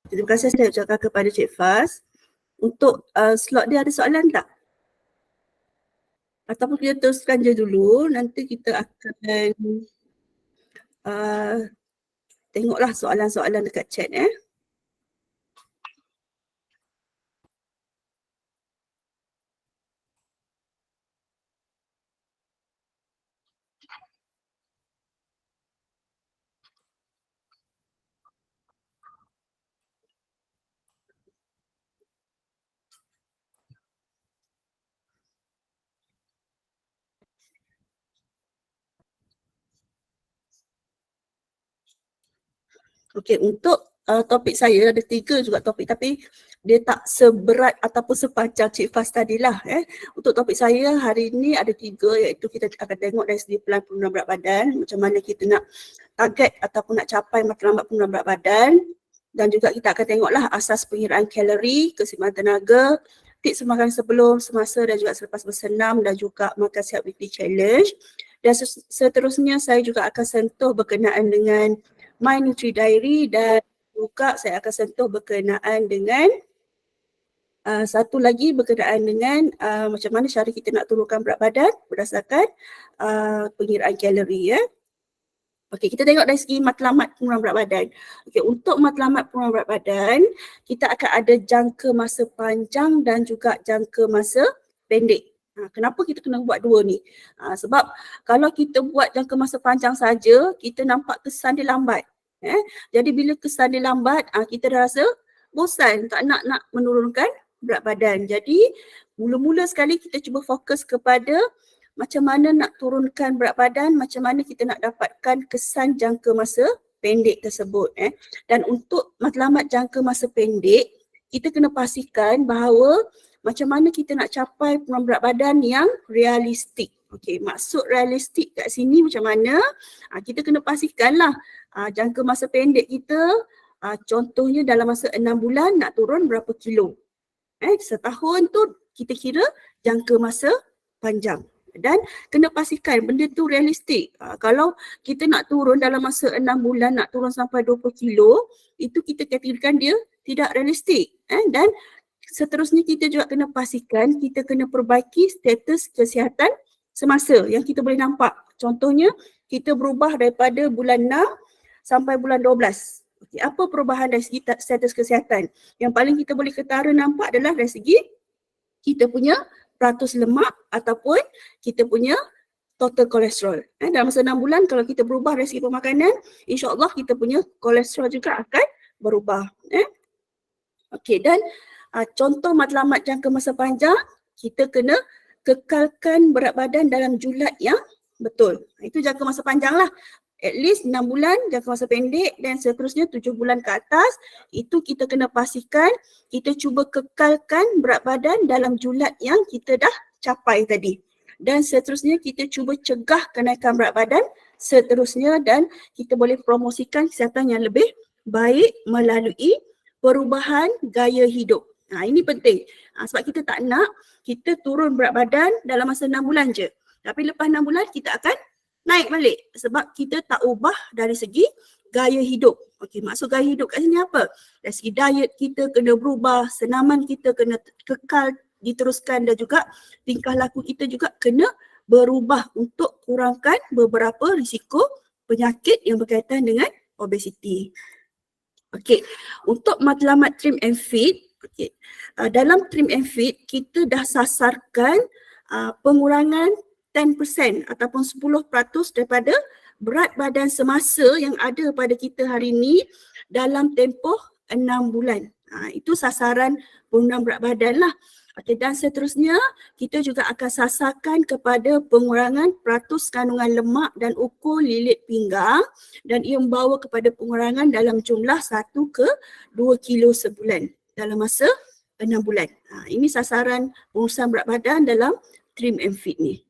Terima kasih saya ucapkan kepada Cik Faz. Untuk slot dia ada soalan tak? Ataupun kita teruskan je dulu, nanti kita akan tengoklah soalan-soalan dekat chat Okey, untuk topik saya ada 3 juga topik, tapi dia tak seberat ataupun sepanjang Cik Faz tadilah. Untuk topik saya hari ini ada 3, iaitu kita akan tengok dari segi pelan penurunan berat badan, macam mana kita nak target ataupun nak capai matlamat penurunan berat badan, dan juga kita akan tengoklah asas pengiraan kalori, keseimbangan tenaga, tips makan sebelum, semasa dan juga selepas bersenam, dan juga makan sihat weekly challenge. Dan seterusnya saya juga akan sentuh berkenaan dengan My Nutri Diary, dan juga saya akan sentuh berkenaan dengan satu lagi berkenaan dengan macam mana cara kita nak turunkan berat badan berdasarkan pengiraan kalori. Okey, kita tengok dari segi matlamat penurunan berat badan. Okey, untuk matlamat penurunan berat badan, kita akan ada jangka masa panjang dan juga jangka masa pendek. Kenapa kita kena buat dua ni? Sebab kalau kita buat jangka masa panjang saja, kita nampak kesan dia lambat. Jadi bila kesan dia lambat, kita dah rasa bosan, tak nak menurunkan berat badan. Jadi mula-mula sekali kita cuba fokus kepada macam mana nak turunkan berat badan, macam mana kita nak dapatkan kesan jangka masa pendek tersebut. Dan untuk matlamat jangka masa pendek, kita kena pastikan bahawa macam mana kita nak capai penurunan berat badan yang realistik. Okey, maksud realistik kat sini macam mana? Kita kena pastikanlah jangka masa pendek kita, contohnya dalam masa 6 bulan nak turun berapa kilo. Setahun tu kita kira jangka masa panjang. Dan kena pastikan benda tu realistik. Kalau kita nak turun dalam masa 6 bulan, nak turun sampai 20 kilo, itu kita kategorikan dia tidak realistik. Dan seterusnya kita juga kena pastikan kita kena perbaiki status kesihatan semasa yang kita boleh nampak. Contohnya, kita berubah daripada bulan 6 sampai bulan 12. Okay, apa perubahan dari segi status kesihatan? Yang paling kita boleh ketara nampak adalah dari segi kita punya peratus lemak ataupun kita punya total kolesterol. Dalam masa 6 bulan kalau kita berubah dari segi pemakanan, insya-Allah kita punya kolesterol juga akan berubah. Okey, dan contoh matlamat jangka masa panjang, kita kena kekalkan berat badan dalam julat yang betul. Itu jangka masa panjang lah. At least 6 bulan jangka masa pendek, dan seterusnya 7 bulan ke atas, itu kita kena pastikan kita cuba kekalkan berat badan dalam julat yang kita dah capai tadi. Dan seterusnya kita cuba cegah kenaikan berat badan seterusnya, dan kita boleh promosikan kesihatan yang lebih baik melalui perubahan gaya hidup. Ini penting. Sebab kita tak nak kita turun berat badan dalam masa 6 bulan je. Tapi lepas 6 bulan kita akan naik balik sebab kita tak ubah dari segi gaya hidup. Okey, maksud gaya hidup kat sini apa? Dari segi diet kita kena berubah, senaman kita kena kekal diteruskan, dan juga tingkah laku kita juga kena berubah untuk kurangkan beberapa risiko penyakit yang berkaitan dengan obesiti. Okey, untuk matlamat trim and fit, dalam trim and fit kita dah sasarkan pengurangan 10% ataupun 10% daripada berat badan semasa yang ada pada kita hari ini dalam tempoh 6 bulan. Itu sasaran penurunan berat badan lah. Okay, dan seterusnya kita juga akan sasarkan kepada pengurangan peratus kandungan lemak dan ukur lilit pinggang, dan ia membawa kepada pengurangan dalam jumlah 1 ke 2 kilo sebulan dalam masa 6 bulan. Ini sasaran pengurusan berat badan dalam trim and fit ni.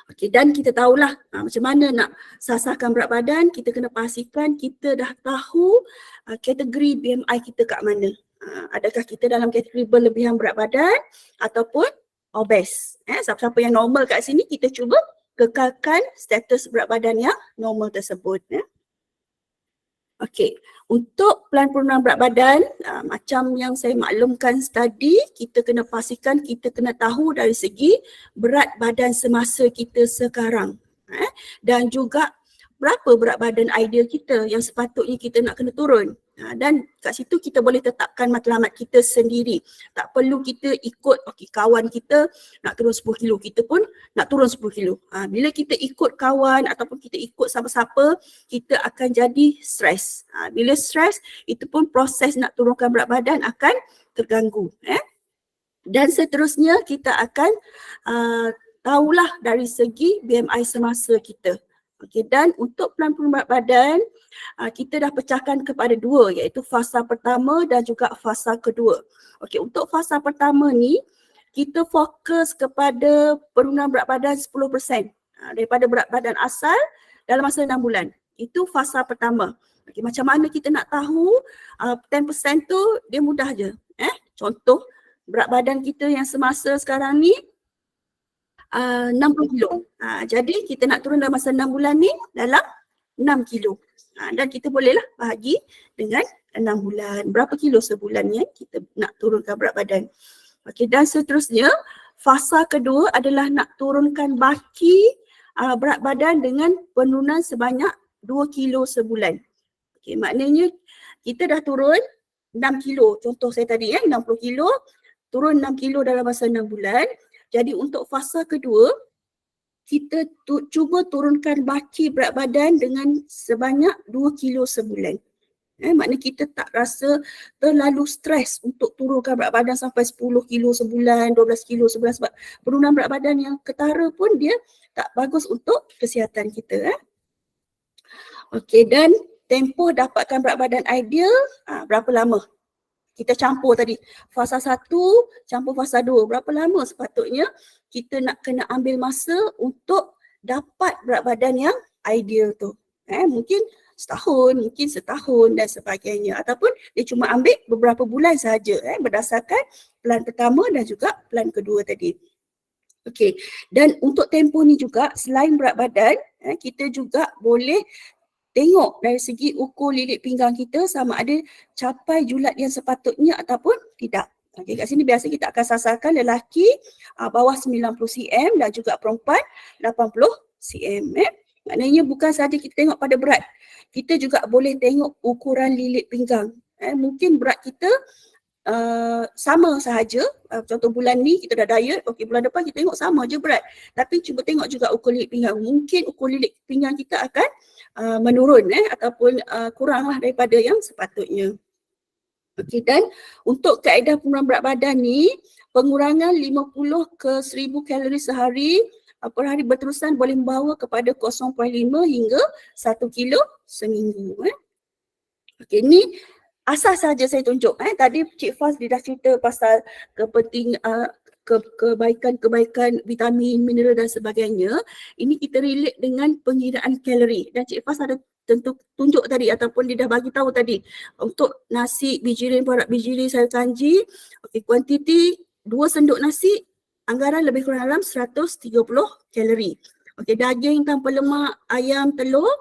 Okey, dan kita tahulah macam mana nak sasarkan berat badan, kita kena pastikan kita dah tahu kategori BMI kita kat mana. Adakah kita dalam kategori berlebihan berat badan ataupun obes. Siapa-siapa yang normal kat sini, kita cuba kekalkan status berat badan yang normal tersebut. Okey, untuk pelan penurunan berat badan, macam yang saya maklumkan tadi, kita kena pastikan kita kena tahu dari segi berat badan semasa kita sekarang. Dan juga berapa berat badan ideal kita yang sepatutnya kita nak kena turun. Dan kat situ kita boleh tetapkan matlamat kita sendiri. Tak perlu kita ikut kawan kita nak turun 10 kilo, kita pun nak turun 10 kilo. Bila kita ikut kawan ataupun kita ikut siapa-siapa, kita akan jadi stres. Bila stres, itu pun proses nak turunkan berat badan akan terganggu. Dan seterusnya kita akan tahulah dari segi BMI semasa kita. Okey, dan untuk pelan penurunan berat badan, kita dah pecahkan kepada dua, iaitu fasa pertama dan juga fasa kedua. Okey, untuk fasa pertama ni, kita fokus kepada penurunan berat badan 10% daripada berat badan asal dalam masa 6 bulan. Itu fasa pertama. Okey, macam mana kita nak tahu 10% tu? Dia mudah je. Contoh, berat badan kita yang semasa sekarang ni 60 kilo. Jadi kita nak turun dalam masa 6 bulan ni dalam 6 kilo. Dan kita bolehlah bahagi dengan 6 bulan. Berapa kilo sebulan yang kita nak turunkan berat badan. Okey, dan seterusnya fasa kedua adalah nak turunkan baki berat badan dengan penurunan sebanyak 2 kilo sebulan. Okey, maknanya kita dah turun 6 kilo. Contoh saya tadi 60 kilo, turun 6 kilo dalam masa 6 bulan. Jadi untuk fasa kedua, kita cuba turunkan baki berat badan dengan sebanyak 2 kilo sebulan. Maknanya kita tak rasa terlalu stres untuk turunkan berat badan sampai 10 kilo sebulan, 12 kilo sebulan, sebab penurunan berat badan yang ketara pun dia tak bagus untuk kesihatan kita. Okey, dan tempoh dapatkan berat badan ideal berapa lama? Kita campur tadi, fasa 1 campur fasa 2. Berapa lama sepatutnya kita nak kena ambil masa untuk dapat berat badan yang ideal tu. Mungkin setahun, mungkin setahun dan sebagainya. Ataupun dia cuma ambil beberapa bulan sahaja berdasarkan pelan pertama dan juga pelan kedua tadi. Okey, dan untuk tempoh ni juga selain berat badan, kita juga boleh tengok dari segi ukur lilit pinggang kita sama ada capai julat yang sepatutnya ataupun tidak. Okey, kat sini biasa kita akan sasarkan lelaki bawah 90 cm dan juga perempuan 80 cm. Maknanya bukan sahaja kita tengok pada berat, kita juga boleh tengok ukuran lilit pinggang. Mungkin berat kita sama sahaja, contoh bulan ni kita dah diet, okey bulan depan kita tengok sama je berat. Tapi cuba tengok juga ukur lilit pinggang. Mungkin ukur lilit pinggang kita akan menurun ataupun kuranglah daripada yang sepatutnya. Okey, dan untuk kaedah penurunan berat badan ni, pengurangan 50 ke 1000 kalori sehari per hari berterusan boleh membawa kepada 0.5 hingga 1 kilo seminggu. Okey, ni asas saja saya tunjuk. Tadi Cik Faz dia dah cerita pasal kebaikan-kebaikan vitamin, mineral dan sebagainya. Ini kita relate dengan pengiraan kalori. Dan Cik Faz ada tentu tunjuk tadi ataupun dia dah bagi tahu tadi. Untuk nasi bijirin, parak bijirin, sayur kanji, kuantiti 2 sendok nasi, anggaran lebih kurang dalam 130 kalori. Daging tanpa lemak, ayam, telur,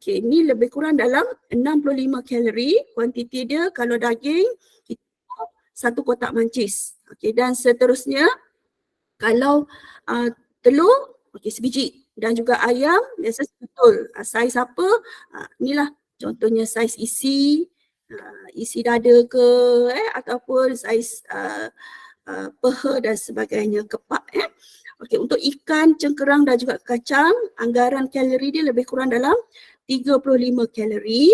ni lebih kurang dalam 65 kalori. Kuantiti dia kalau daging, satu kotak mancis. Dan seterusnya kalau telur, sebiji, dan juga ayam, biasa betul. Saiz apa? Inilah contohnya saiz isi dada ke, ataupun saiz peha dan sebagainya, kepak. Untuk ikan, cengkerang dan juga kacang, anggaran kalori dia lebih kurang dalam 35 kalori.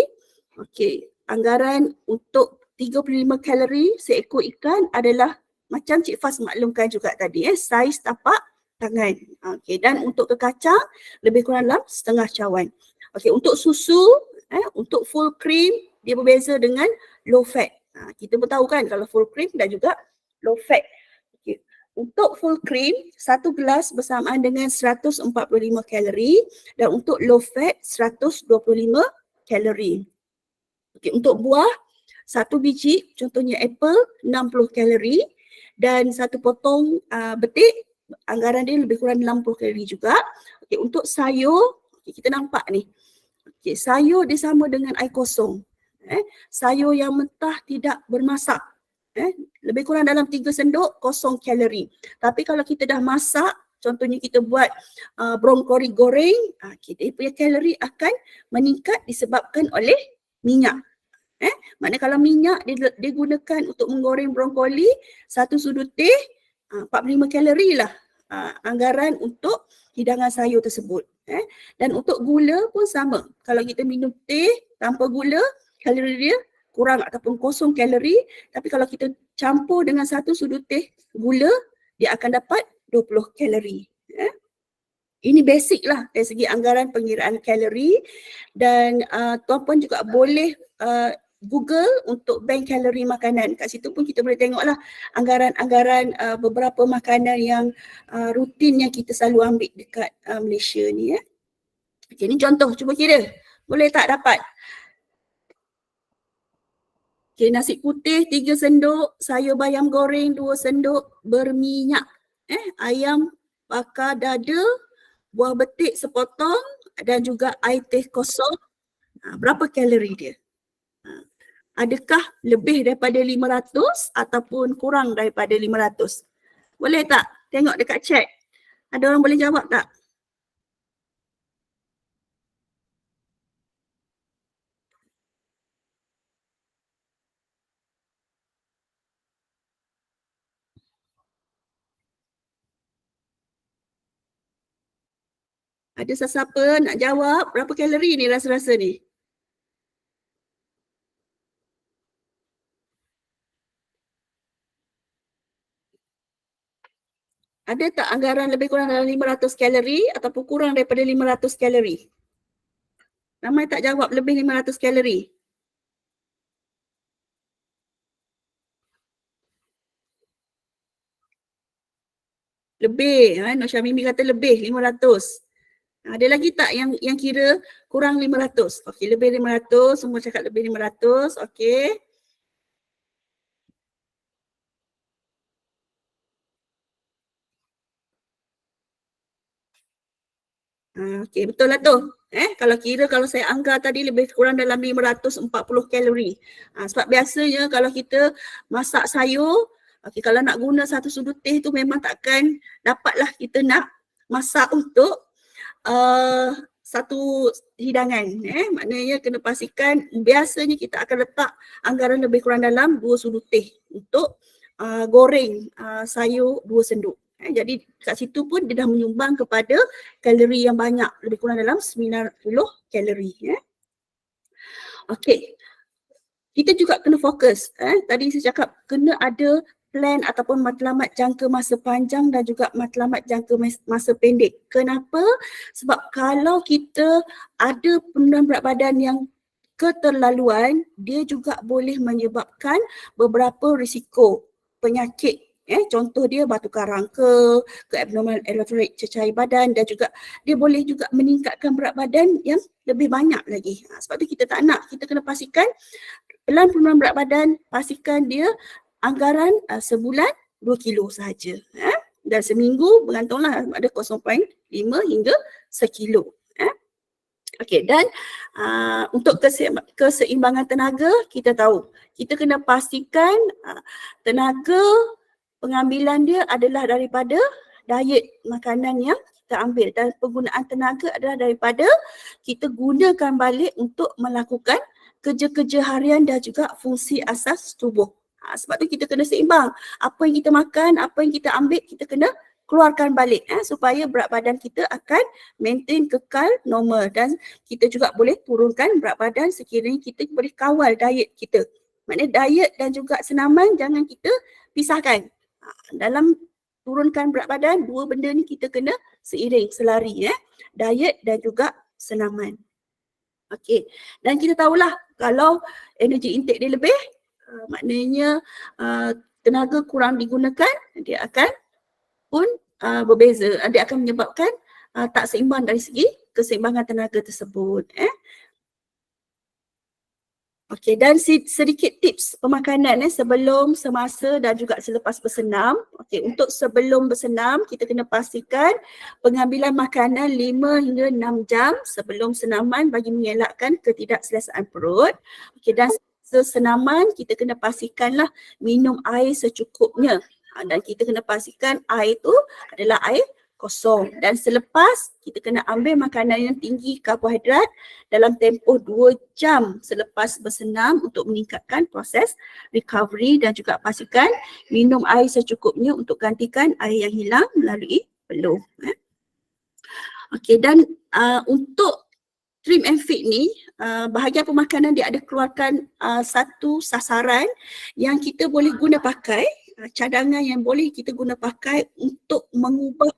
Anggaran untuk 35 kalori seekor ikan adalah macam Cik Faz maklumkan juga tadi, saiz tapak tangan. Dan untuk kacang lebih kurang dalam setengah cawan. Untuk susu, untuk full cream dia berbeza dengan low fat. Kita pun tahu kan kalau full cream dan juga low fat. Untuk full cream, 1 gelas bersamaan dengan 145 kalori dan untuk low fat 125 kalori. Untuk buah, 1 biji, contohnya apple, 60 kalori dan 1 potong betik, anggaran dia lebih kurang 60 kalori juga. Untuk sayur, kita nampak ni. Okey, sayur dia sama dengan air kosong. Sayur yang mentah tidak bermasak. Lebih kurang dalam 3 sendok kosong kalori. Tapi kalau kita dah masak, contohnya kita buat brokoli goreng, kita punya kalori akan meningkat disebabkan oleh minyak. Maknanya kalau minyak digunakan untuk menggoreng brokoli, 1 sudu teh 45 kalori lah anggaran untuk hidangan sayur tersebut. Dan untuk gula pun sama. Kalau kita minum teh tanpa gula, kalori dia kurang ataupun kosong kalori. Tapi kalau kita campur dengan 1 sudu teh gula, dia akan dapat 20 kalori. Ini basic lah dari segi anggaran pengiraan kalori, dan tuan puan juga boleh Google untuk bank kalori makanan. Kat situ pun kita boleh tengoklah anggaran-anggaran beberapa makanan yang rutin yang kita selalu ambil dekat Malaysia ni. Okay, ni contoh, cuba kira. Boleh tak dapat? Okay, nasi putih 3 sendok, sayur bayam goreng 2 sendok berminyak. Ayam bakar dada, buah betik sepotong dan juga air teh kosong. Berapa kalori dia? Adakah lebih daripada 500 ataupun kurang daripada 500? Boleh tak? Tengok dekat chat. Ada orang boleh jawab tak? Ada sesiapa nak jawab berapa kalori ni rasa-rasa ni? Ada tak anggaran lebih kurang dalam 500 kalori ataupun kurang daripada 500 kalori? Ramai tak jawab lebih 500 kalori? Lebih, Nur Syamimi kata lebih 500. Ada lagi tak yang kira kurang 500? Okey, lebih 500, semua cakap lebih 500. Okey. Okey, betul lah tu. Kalau saya angka tadi lebih kurang dalam 540 kalori. Sebab biasanya kalau kita masak sayur, kalau nak guna 1 sudu teh tu memang takkan dapatlah kita nak masak untuk satu hidangan. Maknanya kena pastikan biasanya kita akan letak anggaran lebih kurang dalam 2 sudu teh untuk goreng sayur 2 sendok. Jadi kat situ pun dia dah menyumbang kepada kalori yang banyak, lebih kurang dalam 90 kalori. Okey. Kita juga kena fokus. Tadi saya cakap kena ada plan ataupun matlamat jangka masa panjang dan juga matlamat jangka masa pendek. Kenapa? Sebab kalau kita ada penurunan berat badan yang keterlaluan, dia juga boleh menyebabkan beberapa risiko penyakit. Contoh dia batu karang ke abnormal electrolyte cecair badan, dan juga dia boleh juga meningkatkan berat badan yang lebih banyak lagi. Sebab tu kita tak nak, kita kena pastikan pelan penurunan berat badan, pastikan dia anggaran sebulan 2 kilo sahaja. Dan seminggu bergantunglah ada 0.5 hingga 1 kilo. Okey, dan untuk keseimbangan tenaga, kita tahu kita kena pastikan tenaga pengambilan dia adalah daripada diet makanan yang kita ambil, dan penggunaan tenaga adalah daripada kita gunakan balik untuk melakukan kerja-kerja harian dan juga fungsi asas tubuh. Sebab tu kita kena seimbang. Apa yang kita makan, apa yang kita ambil, kita kena keluarkan balik supaya berat badan kita akan maintain kekal normal, dan kita juga boleh turunkan berat badan sekiranya kita boleh kawal diet kita. Maknanya diet dan juga senaman jangan kita pisahkan. Dalam turunkan berat badan, dua benda ni kita kena seiring, selari. Diet dan juga senaman. Okey, dan kita tahulah kalau energy intake dia lebih, maknanya tenaga kurang digunakan, dia akan pun berbeza. Dia akan menyebabkan tak seimbang dari segi keseimbangan tenaga tersebut. Okey, dan sedikit tips pemakanan sebelum, semasa dan juga selepas bersenam. Okey, untuk sebelum bersenam kita kena pastikan pengambilan makanan 5 hingga 6 jam sebelum senaman bagi mengelakkan ketidakselesaan perut. Okey, dan sesenaman kita kena pastikanlah minum air secukupnya. Dan kita kena pastikan air tu adalah air kosong, dan selepas kita kena ambil makanan yang tinggi karbohidrat dalam tempoh 2 jam selepas bersenam untuk meningkatkan proses recovery, dan juga pastikan minum air secukupnya untuk gantikan air yang hilang melalui peluh. Okey, dan untuk Trim and Fit ni, bahagian pemakanan dia ada keluarkan satu sasaran yang kita boleh guna pakai, cadangan yang boleh kita guna pakai untuk mengubah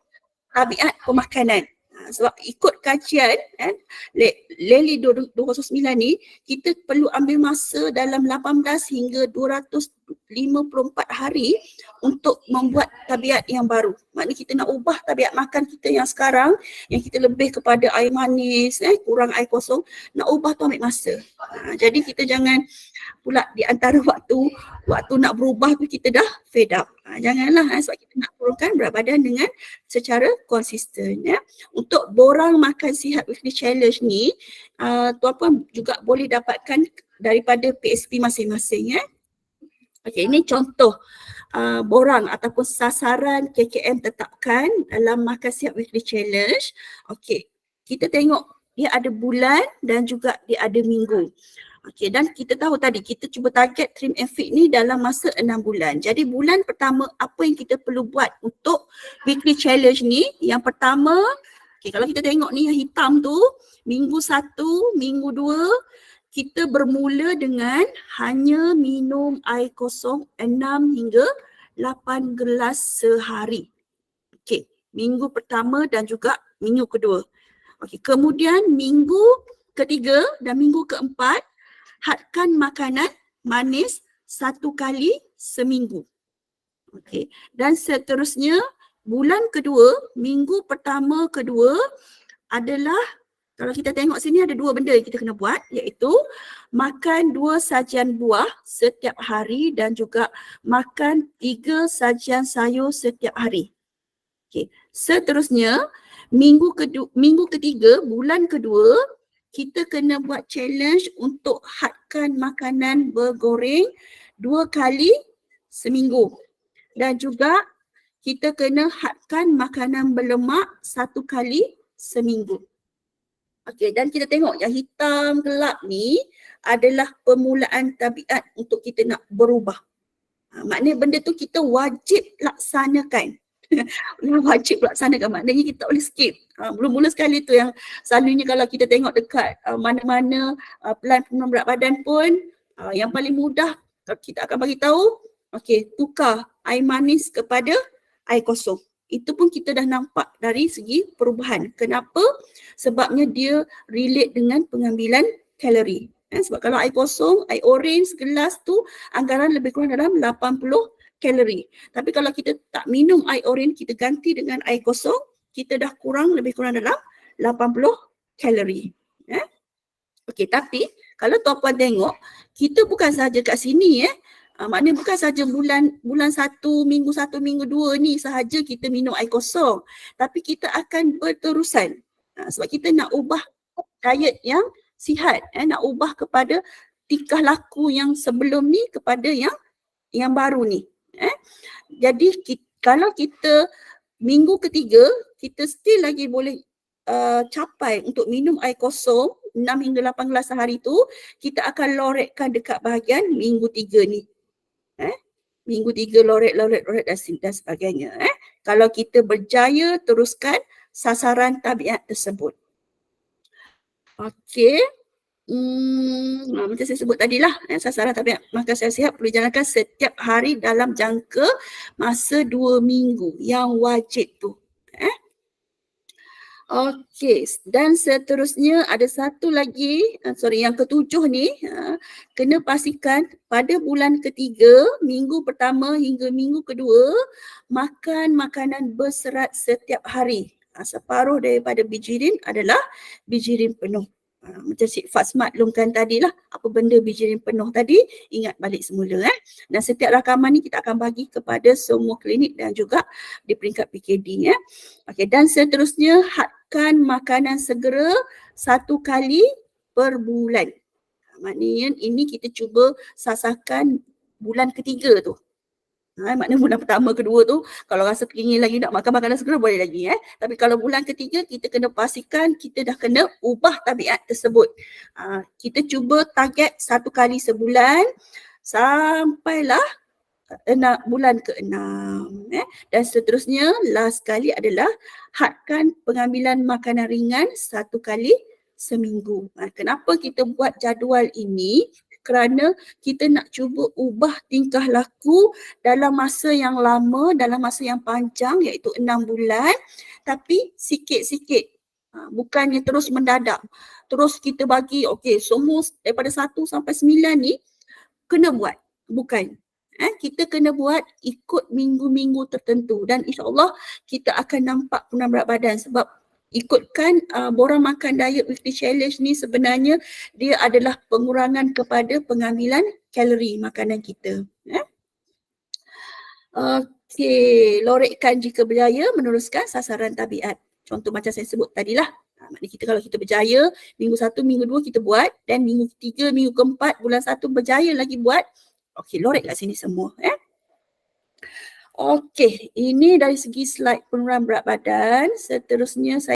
tabiat pemakanan. Sebab ikut kajian Lely 209 ni, kita perlu ambil masa dalam 18 hingga 254 hari untuk membuat tabiat yang baru. Maknanya kita nak ubah tabiat makan kita yang sekarang, yang kita lebih kepada air manis, kurang air kosong, nak ubah tu ambil masa. Jadi kita jangan pula di antara waktu nak berubah tu kita dah fed up. Janganlah, sebab kita nak turunkan berat badan dengan secara konsisten. Untuk borang makan sihat weekly challenge ni, tuan-puan juga boleh dapatkan daripada PSP masing-masing. Okey, ini contoh borang ataupun sasaran KKM tetapkan dalam makan sihat weekly challenge. Okey, kita tengok dia ada bulan dan juga dia ada minggu. Okey, dan kita tahu tadi kita cuba target Trim and Fit ni dalam masa 6 bulan. Jadi bulan pertama apa yang kita perlu buat untuk weekly challenge ni? Yang pertama, okey, kalau kita tengok ni yang hitam tu, minggu 1, minggu 2, kita bermula dengan hanya minum air kosong 6 hingga 8 gelas sehari. Okey, minggu pertama dan juga minggu kedua. Okey, kemudian minggu ketiga dan minggu keempat, hadkan makanan manis 1 kali seminggu. Okey, dan seterusnya bulan kedua, minggu pertama, kedua adalah, kalau kita tengok sini ada 2 benda yang kita kena buat, iaitu makan 2 sajian buah setiap hari dan juga makan 3 sajian sayur setiap hari. Okey, seterusnya minggu ketiga, bulan kedua, kita kena buat challenge untuk hadkan makanan bergoreng 2 kali seminggu, dan juga kita kena hadkan makanan berlemak 1 kali seminggu. Okey, dan kita tengok yang hitam gelap ni adalah permulaan tabiat untuk kita nak berubah. Maknanya benda tu kita wajib laksanakan. Wajib laksanakan, maknanya kita tak boleh skip. Mula-mula sekali tu yang selalunya kalau kita tengok dekat mana-mana pelan penurunan berat badan pun, yang paling mudah kita akan bagi tahu, okey, tukar air manis kepada air kosong. Itu pun kita dah nampak dari segi perubahan. Kenapa? Sebabnya dia relate dengan pengambilan kalori. Sebab kalau air kosong, air orange gelas tu anggaran lebih kurang dalam 80 kalori. Tapi kalau kita tak minum air orange, kita ganti dengan air kosong, kita dah lebih kurang dalam 80 kalori. Okey, tapi kalau tuan-puan tengok, kita bukan sahaja kat sini maknanya bukan sahaja bulan 1, minggu 1, minggu 2 ni sahaja kita minum air kosong, tapi kita akan berterusan. Sebab kita nak ubah diet yang sihat, nak ubah kepada tingkah laku yang sebelum ni kepada yang baru ni. Jadi kalau kita minggu ketiga, kita still lagi boleh capai untuk minum air kosong 6 hingga 8 gelas sehari tu, kita akan lorekkan dekat bahagian minggu 3 ni. Minggu 3 loret dan sebagainya. Kalau kita berjaya teruskan sasaran tabiat tersebut. Okey. Macam saya sebut tadilah, sasaran tabiat makan sihat perlu dijalankan setiap hari dalam jangka masa 2 minggu yang wajib tu. Okey, dan seterusnya ada satu lagi, yang ketujuh ni, kena pastikan pada bulan ketiga, minggu pertama hingga minggu kedua, makan makanan berserat setiap hari. Separuh daripada bijirin adalah bijirin penuh. Macam Cik Faz maklumkan tadi lah, apa benda biji yang penuh tadi, ingat balik semula. Dan setiap rakaman ni kita akan bagi kepada semua klinik dan juga di peringkat PKD. Okey, dan seterusnya hadkan makanan segera 1 kali per bulan. Maknanya ini kita cuba sasarkan bulan ketiga tu. Maknanya bulan pertama, kedua tu kalau rasa ingin lagi nak makan makanan segera boleh lagi. Tapi kalau bulan ketiga kita kena pastikan kita dah kena ubah tabiat tersebut. Kita cuba target 1 kali sebulan sampailah bulan ke-6. Dan seterusnya last kali adalah hadkan pengambilan makanan ringan 1 kali seminggu. Kenapa kita buat jadual ini? Kerana kita nak cuba ubah tingkah laku dalam masa yang lama, dalam masa yang panjang iaitu 6 bulan, tapi sikit-sikit. Bukannya terus mendadak. Terus kita bagi, okey, semua daripada 1 sampai 9 ni kena buat. Bukan. Kita kena buat ikut minggu-minggu tertentu dan insyaAllah kita akan nampak penurunan berat badan sebab ikutkan Borang Makan Diet Weekly Challenge ni sebenarnya dia adalah pengurangan kepada pengambilan kalori makanan kita. Okey, lorekkan jika berjaya meneruskan sasaran tabiat. Contoh macam saya sebut tadilah. Maknanya kita kalau kita berjaya, minggu 1, minggu 2 kita buat dan minggu 3, minggu ke-4, bulan 1 berjaya lagi buat. Okey, lorek kat sini semua. Okey, ini dari segi slide penurunan berat badan. Seterusnya saya